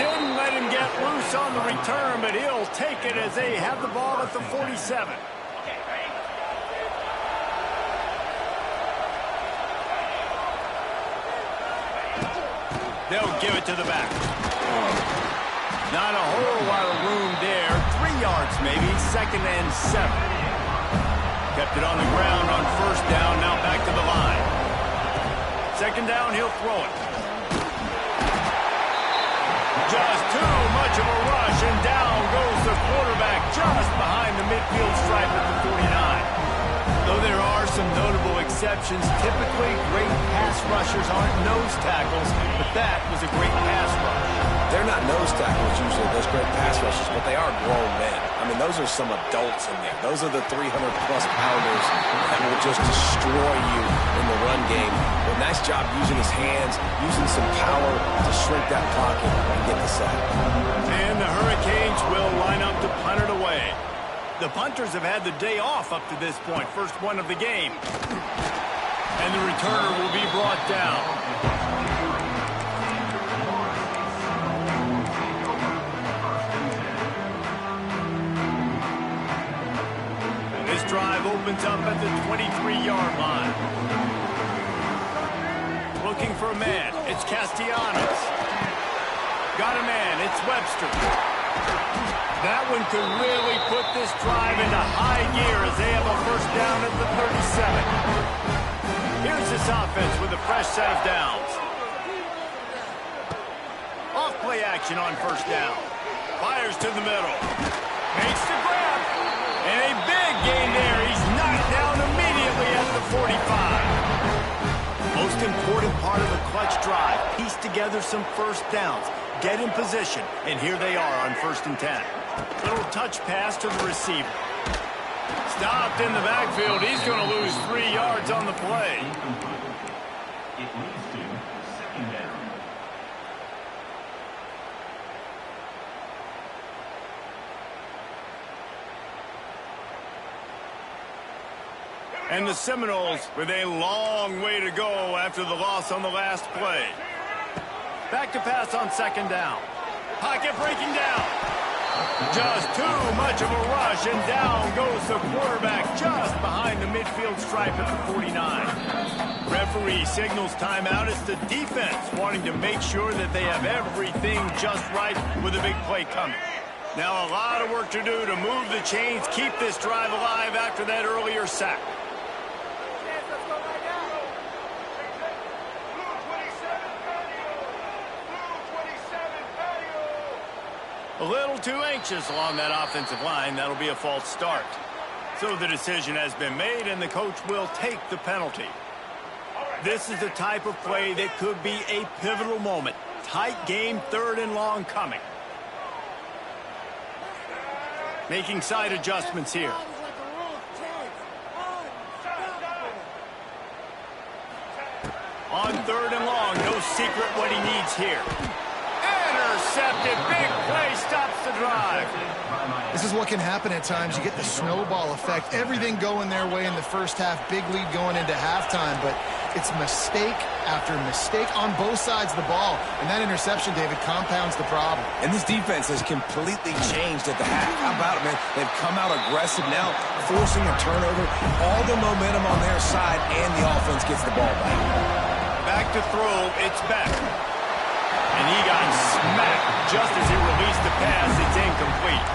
Didn't let him get loose on the return, but he'll take it as they have the ball at the 47. They'll give it to the back. Not a whole lot of room there. 3 yards maybe, 2nd and 7. Kept it on the ground on first down, now back to the line. 2nd down, he'll throw it. Just too much of a rush, and down goes the quarterback just behind the midfield stripe at the 49. Though there are some notable exceptions, typically great pass rushers aren't nose tackles, but that was a great pass rush. They're not nose tackles usually, those great pass rushers, but they are grown men. I mean, those are some adults in there. Those are the 300-plus pounders that will just destroy you in the run game. But nice job using his hands, using some power to shrink that pocket and get the sack. And the Hurricanes will line up to punt it away. The punters have had the day off up to this point, first one of the game. And the returner will be brought down. This drive opens up at the 23-yard line. Looking for a man, it's Castellanos. Got a man, it's Webster. That one could really put this drive into high gear as they have a first down at the 37. Here's this offense with a fresh set of downs. Off play action on first down. Fires to the middle. Makes the grab. And a big gain there. He's knocked down immediately at the 45. Most important part of a clutch drive. Piece together some first downs. Get in position. And here they are on 1st and 10. Little touch pass to the receiver. Stopped in the backfield. He's going to lose 3 yards on the play. It leads to 2nd down. And the Seminoles with a long way to go after the loss on the last play. Back to pass on 2nd down. Pocket breaking down. Just too much of a rush, and down goes the quarterback just behind the midfield stripe at the 49. Referee signals timeout. It's the defense wanting to make sure that they have everything just right with a big play coming. Now a lot of work to do to move the chains, keep this drive alive after that earlier sack. A little too anxious along that offensive line. That'll be a false start. So the decision has been made, and the coach will take the penalty. This is the type of play that could be a pivotal moment. Tight game, 3rd and long coming. Making side adjustments here. On 3rd and long, no secret what he needs here. And Intercepted. Big play stops the drive. This is what can happen at times. You get the snowball effect. Everything going their way in the first half. Big lead going into halftime, but it's mistake after mistake on both sides of the ball. And that interception, David, compounds the problem. And this defense has completely changed at the half. How about it, man? They've come out aggressive now, forcing a turnover. All the momentum on their side, and the offense gets the ball back. Back to throw. It's Beck. And he got smacked just as he released the pass. It's incomplete.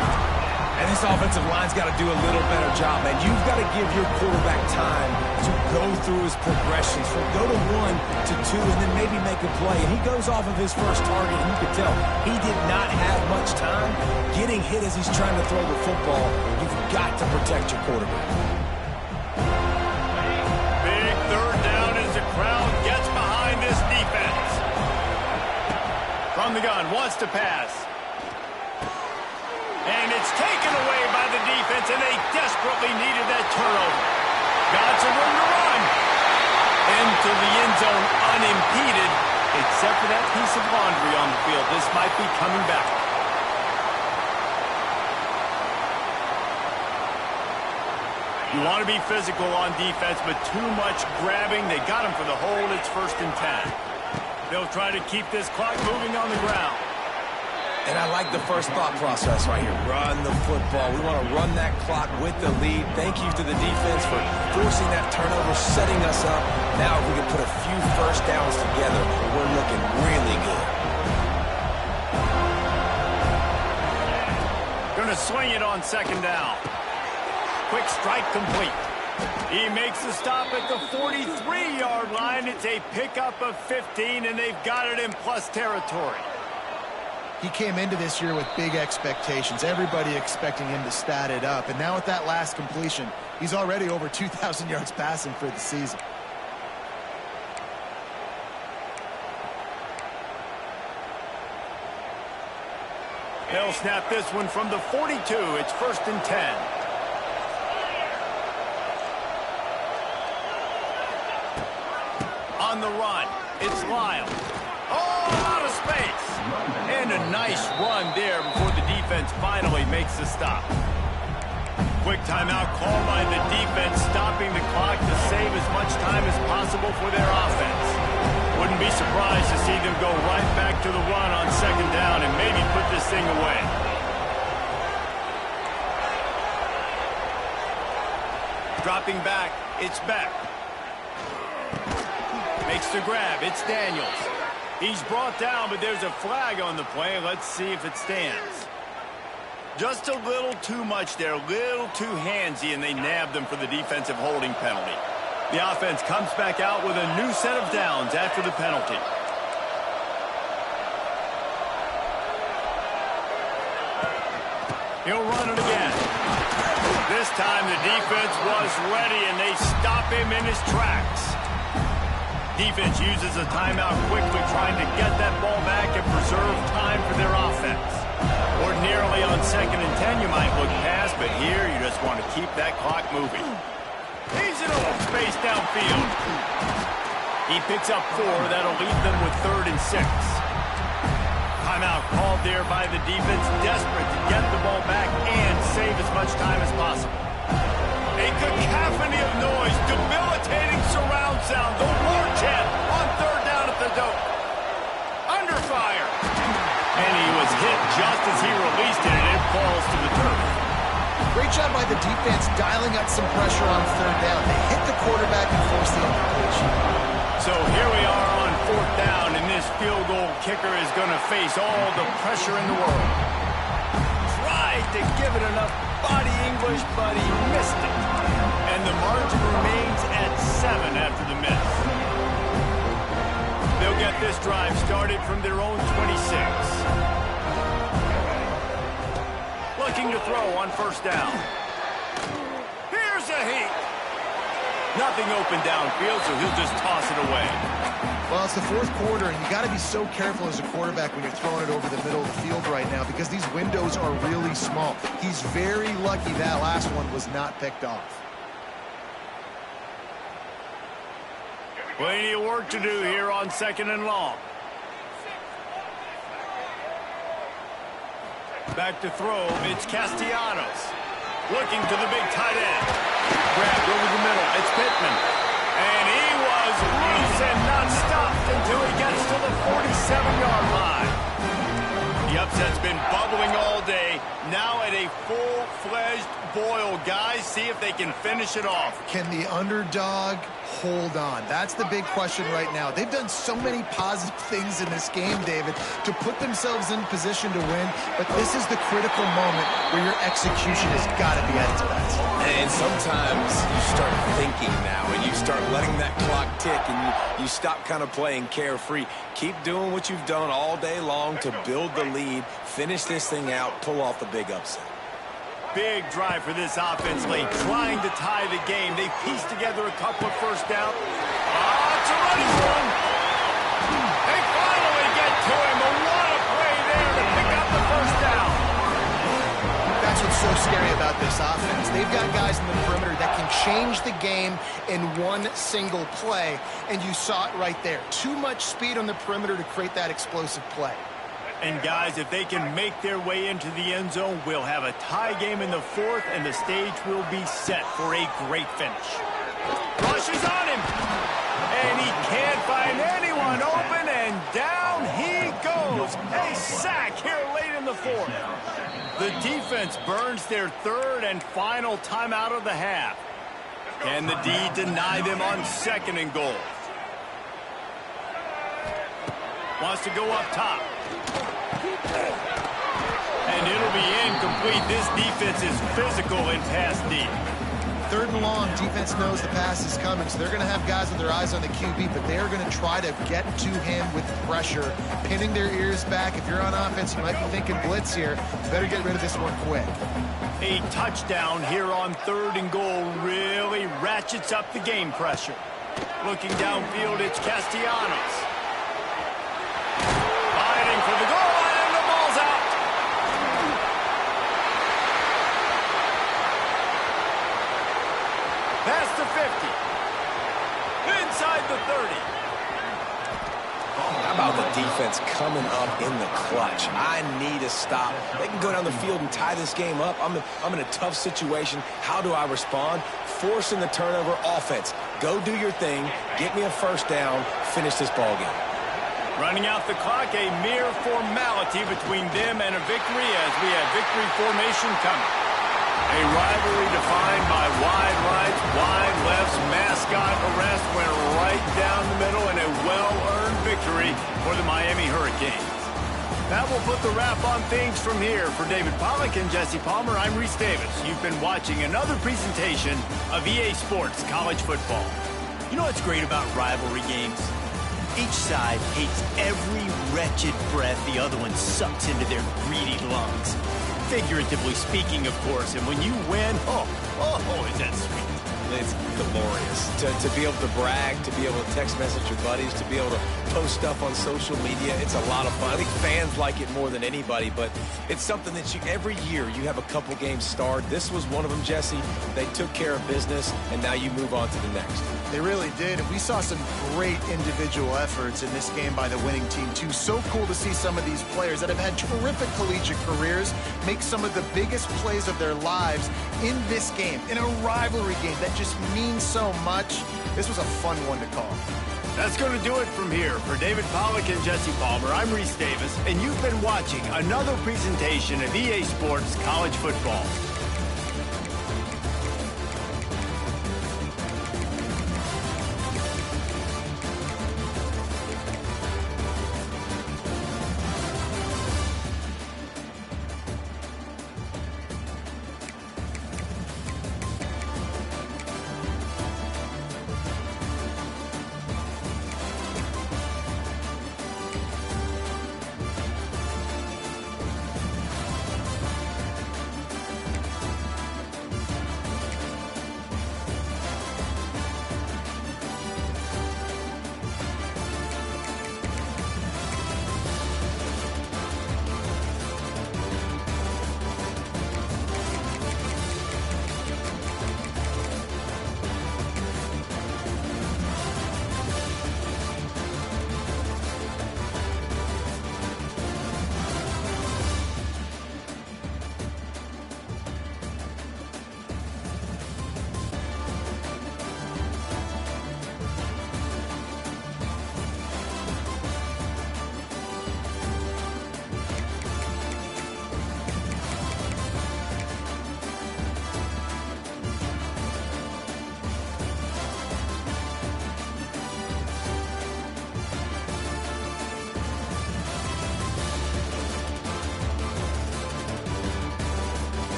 And this offensive line's got to do a little better job, man. You've got to give your quarterback time to go through his progressions, from go to 1 to 2, and then maybe make a play. And he goes off of his first target, and you can tell he did not have much time getting hit as he's trying to throw the football. You've got to protect your quarterback. Big third down as the crowd gets behind this defense. From the gun, wants to pass. And it's taken away by the defense, and they desperately needed that turnover. Got some room to run. Into the end zone unimpeded, except for that piece of laundry on the field. This might be coming back. You want to be physical on defense, but too much grabbing. They got him for the hold. It's 1st and 10. They'll try to keep this clock moving on the ground. And I like the first thought process right here. Run the football. We want to run that clock with the lead. Thank you to the defense for forcing that turnover, setting us up. Now if we can put a few first downs together, we're looking really good. Going to swing it on 2nd down. Quick strike complete. He makes the stop at the 43-yard line. It's a pickup of 15, and they've got it in plus territory. He came into this year with big expectations. Everybody expecting him to stat it up. And now with that last completion, he's already over 2,000 yards passing for the season. They'll snap this one from the 42. It's 1st and 10. On the run, it's Lyle. Oh, out of space. And a nice run there before the defense finally makes the stop. Quick timeout called by the defense, stopping the clock to save as much time as possible for their offense. Wouldn't be surprised to see them go right back to the run on 2nd down and maybe put this thing away. Dropping back, it's Beck. Makes the grab, it's Daniels. He's brought down, but there's a flag on the play. Let's see if it stands. Just a little too much there, a little too handsy, and they nabbed them for the defensive holding penalty. The offense comes back out with a new set of downs after the penalty. He'll run it again. This time the defense was ready, and they stop him in his tracks. Defense uses a timeout quickly, trying to get that ball back and preserve time for their offense. Ordinarily on 2nd and 10, you might look past, but here you just want to keep that clock moving. He's in open space downfield. He picks up 4. That'll leave them with 3rd and 6. Timeout called there by the defense, desperate to get the ball back and save as much time as possible. A cacophony of noise, debilitating surround sound, the war chant on 3rd down at the Doak. Under fire. And he was hit just as he released it, and it falls to the turf. Great job by the defense dialing up some pressure on 3rd down. They hit the quarterback and forced the incompletion. So here we are on 4th down, and this field goal kicker is going to face all the pressure in the world. Tried to give it enough body English, but he missed it. And the margin remains at 7 after the miss. They'll get this drive started from their own 26. Looking to throw on 1st down. Here's a heat. Nothing open downfield, so he'll just toss it away. Well, it's the 4th quarter, and you got to be so careful as a quarterback when you're throwing it over the middle of the field right now, because these windows are really small. He's very lucky that last one was not picked off. Plenty of work to do here on 2nd and long. Back to throw, it's Castellanos. Looking to the big tight end. Grabbed over the middle, it's Pittman. And he was loose and not stopped until he gets to the 47-yard line. The upset's been bubbling all day. Now at a full-fledged boil. Guys, see if they can finish it off. Can the underdog hold on? That's the big question right now. They've done so many positive things in this game, David, to put themselves in position to win, but this is the critical moment where your execution has got to be at its best. And sometimes you start thinking now, and you start letting that clock tick, and you stop kind of playing carefree. Keep doing what you've done all day long to build the lead, finish this thing out, pull off the big upset. Big drive for this offense late, trying to tie the game. They pieced together a couple of first down. It's a running run. They finally get to him. What a play there to pick up the first down. That's what's so scary about this offense. They've got guys in the perimeter that can change the game in one single play, and you saw it right there. Too much speed on the perimeter to create that explosive play. And guys, if they can make their way into the end zone, we'll have a tie game in the fourth, and the stage will be set for a great finish. Rushes on him, and he can't find anyone open, and down he goes. A sack here late in the fourth. The defense burns their third and final timeout of the half. Can the D deny them on 2nd and goal? Wants to go up top. And it'll be incomplete. This defense is physical in pass deep. 3rd and long, defense knows the pass is coming, so they're going to have guys with their eyes on the QB, but they're going to try to get to him with pressure, pinning their ears back. If you're on offense, you might be thinking blitz here. You better get rid of this one quick. A touchdown here on 3rd and goal really ratchets up the game pressure. Looking downfield, it's Castellanos. Fighting for the goal, and the ball's out. Past the 50. Inside the 30. How about the defense coming up in the clutch? I need a stop. They can go down the field and tie this game up. I'm in a tough situation. How do I respond? Forcing the turnover. Offense. Go do your thing. Get me a first down. Finish this ball game. Running out the clock, a mere formality between them and a victory as we have victory formation coming. A rivalry defined by wide rights, wide lefts, mascot arrest went right down the middle, and a well-earned victory for the Miami Hurricanes. That will put the wrap on things from here. For David Pollack and Jesse Palmer, I'm Reese Davis. You've been watching another presentation of EA Sports College Football. You know what's great about rivalry games? Each side hates every wretched breath the other one sucks into their greedy lungs. Figuratively speaking, of course, and when you win, is that sweet. It's glorious to be able to brag, to be able to text message your buddies, to be able to post stuff on social media. It's a lot of fun. I think fans like it more than anybody, but it's something that every year you have a couple games start. This was one of them, Jesse. They took care of business, and now you move on to the next. They really did, and we saw some great individual efforts in this game by the winning team, too. So cool to see some of these players that have had terrific collegiate careers make some of the biggest plays of their lives in this game, in a rivalry game that just means so much. This was a fun one to call. That's going to do it from here. For David Pollack and Jesse Palmer, I'm Reese Davis, and you've been watching another presentation of EA Sports College Football.